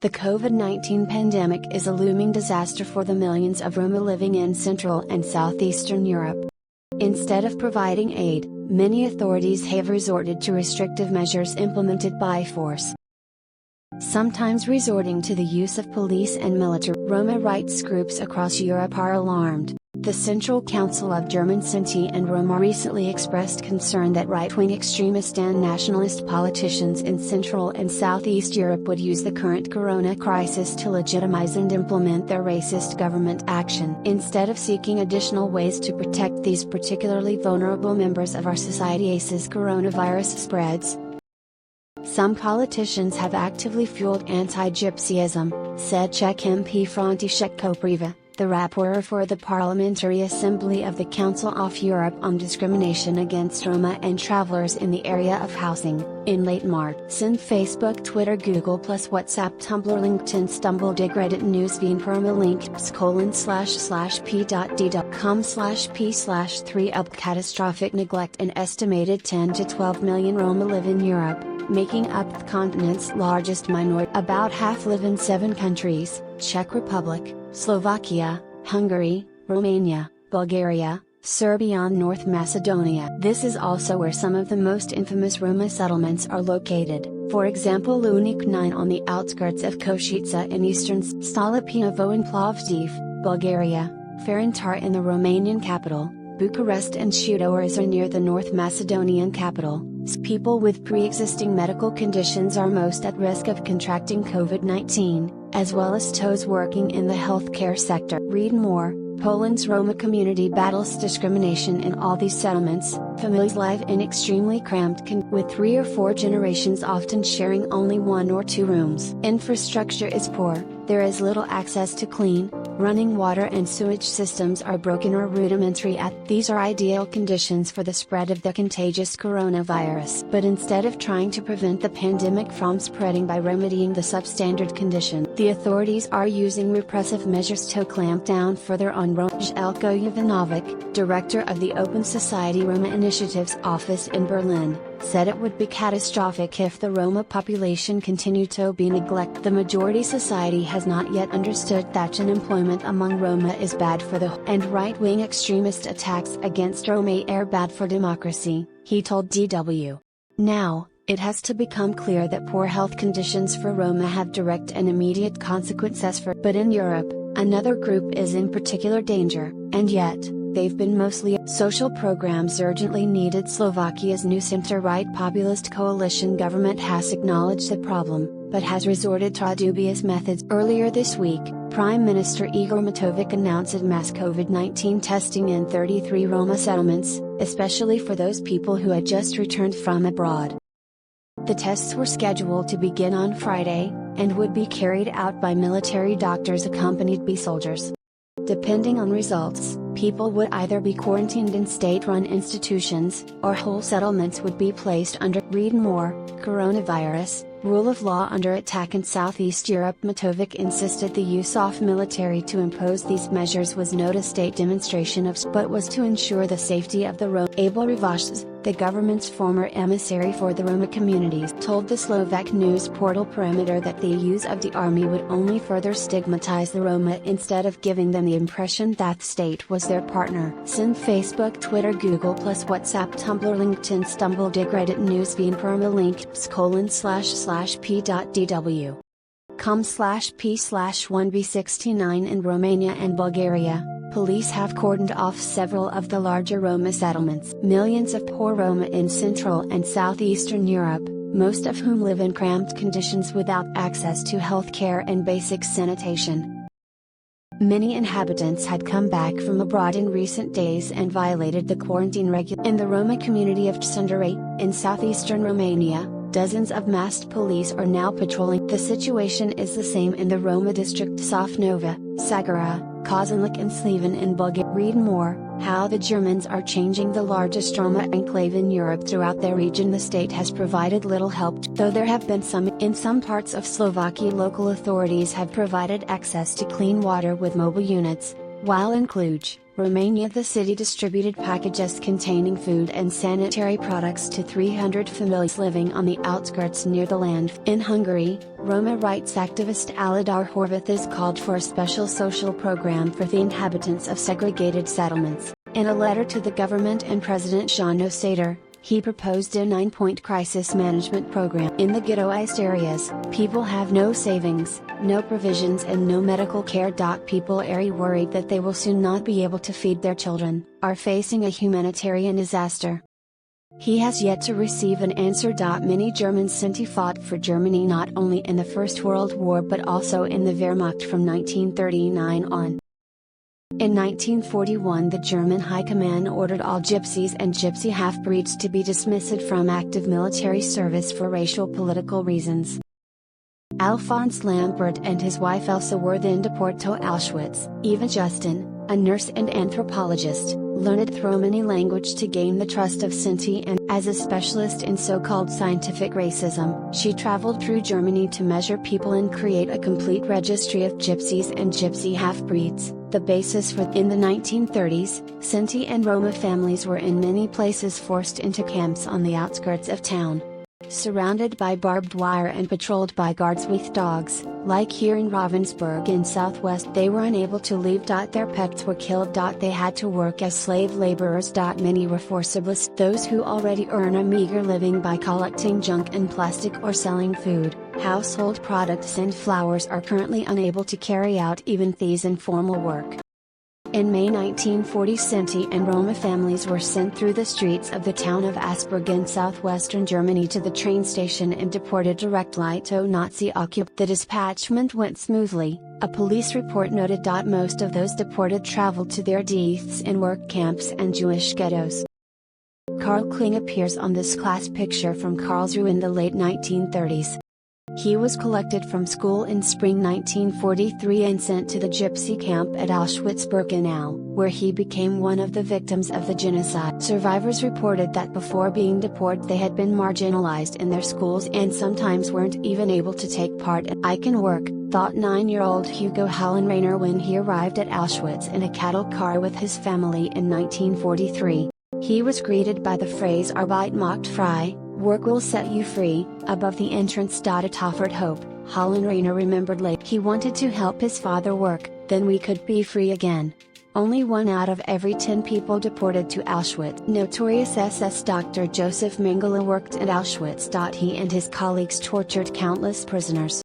The COVID-19 pandemic is a looming disaster for the millions of Roma living in Central and Southeastern Europe. Instead of providing aid, many authorities have resorted to restrictive measures implemented by force, sometimes resorting to the use of police and military. Roma rights groups across Europe are alarmed. The Central Council of German Sinti and Roma recently expressed concern that right-wing extremist and nationalist politicians in Central and Southeast Europe would use the current corona crisis to legitimize and implement their racist government action. Instead of seeking additional ways to protect these particularly vulnerable members of our society as coronavirus spreads, some politicians have actively fueled anti-Gypsyism, said Czech MP František Kopriva, the rapporteur for the Parliamentary Assembly of the Council of Europe on discrimination against Roma and travelers in the area of housing, in late March. Since Facebook, Twitter, Google+, WhatsApp, Tumblr, LinkedIn, Stumble, Dig, Reddit, Newsfeed, permalink/p.d.com/p/3 up catastrophic neglect. An estimated 10 to 12 million Roma live in Europe, making up the continent's largest minority. About half live in 7 countries: Czech Republic, Slovakia, Hungary, Romania, Bulgaria, Serbia and North Macedonia. This is also where some of the most infamous Roma settlements are located, for example Lunik 9 on the outskirts of Košice in eastern Stalipinovo in Plovdiv, Bulgaria, Ferentar in the Romanian capital, Bucharest and Shutorizar near the North Macedonian capital. People with pre-existing medical conditions are most at risk of contracting COVID-19, as well as those working in the healthcare sector. Read more. Poland's Roma community battles discrimination in all these settlements. Families live in extremely cramped with 3 or 4 generations often sharing only 1 or 2 rooms. Infrastructure is poor, there is little access to clean, running water and sewage systems are broken or rudimentary. These are ideal conditions for the spread of the contagious coronavirus. But instead of trying to prevent the pandemic from spreading by remedying the substandard condition, the authorities are using repressive measures to clamp down further on. Jelko Jovanovic, director of the Open Society Roma Initiatives office in Berlin, said it would be catastrophic if the Roma population continued to be neglected. The majority society has not yet understood that unemployment among Roma is bad for the whole, and right-wing extremist attacks against Roma are bad for democracy, he told DW. Now, it has to become clear that poor health conditions for Roma have direct and immediate consequences but in Europe, another group is in particular danger, and yet, they've been mostly social programs urgently needed. Slovakia's new center-right populist coalition government has acknowledged the problem, but has resorted to dubious methods. Earlier this week, Prime Minister Igor Matovic announced mass COVID-19 testing in 33 Roma settlements, especially for those people who had just returned from abroad. The tests were scheduled to begin on Friday, and would be carried out by military doctors accompanied by soldiers. Depending on results, people would either be quarantined in state-run institutions, or whole settlements would be placed under. Read more. Coronavirus, rule of law under attack in Southeast Europe. Matovic insisted the use of military to impose these measures was not a state demonstration of but was to ensure the safety of the Roma. Abel Rivas, the government's former emissary for the Roma communities, told the Slovak news portal Perimeter that the use of the army would only further stigmatize the Roma instead of giving them the impression that the state was their partner. Since Facebook, Twitter, Google+, WhatsApp, Tumblr, LinkedIn, Stumble, Dig, Reddit, Newsfeed, permalink //p.dw com/p/1b69 in Romania and Bulgaria. Police have cordoned off several of the larger Roma settlements. Millions of poor Roma in Central and Southeastern Europe, most of whom live in cramped conditions without access to health care and basic sanitation. Many inhabitants had come back from abroad in recent days and violated the quarantine regulations. In the Roma community of Tsundere, in southeastern Romania, dozens of masked police are now patrolling. The situation is the same in the Roma district Sofnova, Sagara, Kazanlak and Sliven in Bulgaria. Read more. How the Germans are changing the largest Roma enclave in Europe. Throughout their region the state has provided little help, though there have been some. In some parts of Slovakia local authorities have provided access to clean water with mobile units, while in Cluj, Romania. The city distributed packages containing food and sanitary products to 300 families living on the outskirts near the land. In Hungary, Roma rights activist Aladar Horvath has called for a special social program for the inhabitants of segregated settlements. In a letter to the government and President Jano Sater, he proposed a 9-point crisis management program. In the ghettoized areas, people have no savings, no provisions and no medical care. People are worried that they will soon not be able to feed their children, are facing a humanitarian disaster. He has yet to receive an answer. Many German Sinti fought for Germany not only in the First World War but also in the Wehrmacht from 1939 on. In 1941, the German High Command ordered all gypsies and gypsy half-breeds to be dismissed from active military service for racial political reasons. Alphonse Lambert and his wife Elsa were then deported to Auschwitz. Eva Justin, a nurse and anthropologist, learned the Romani language to gain the trust of Sinti, and, as a specialist in so-called scientific racism, she traveled through Germany to measure people and create a complete registry of gypsies and gypsy half-breeds. The basis for. In the 1930s, Sinti and Roma families were in many places forced into camps on the outskirts of town. Surrounded by barbed wire and patrolled by guards with dogs, like here in Ravensburg in southwest, they were unable to leave. Their pets were killed. They had to work as slave laborers. Many were forcibly. Those who already earn a meager living by collecting junk and plastic or selling food, household products and flowers are currently unable to carry out even these informal work. In May 1940, Sinti and Roma families were sent through the streets of the town of Asperg in southwestern Germany to the train station and deported directly to Nazi occupation. The dispatchment went smoothly, a police report noted. Most of those deported traveled to their deaths in work camps and Jewish ghettos. Karl Kling appears on this class picture from Karlsruhe in the late 1930s. He was collected from school in spring 1943 and sent to the gypsy camp at Auschwitz-Birkenau, where he became one of the victims of the genocide. Survivors reported that before being deported they had been marginalized in their schools and sometimes weren't even able to take part. I can work, thought 9-year-old Hugo Hallenrainer when he arrived at Auschwitz in a cattle car with his family in 1943. He was greeted by the phrase Arbeit macht frei, work will set you free, above the entrance. It offered hope, Hallenrainer remembered later. He wanted to help his father work, then we could be free again. Only 1 out of every 10 people deported to Auschwitz. Notorious SS Dr. Joseph Mengele worked at Auschwitz. He and his colleagues tortured countless prisoners.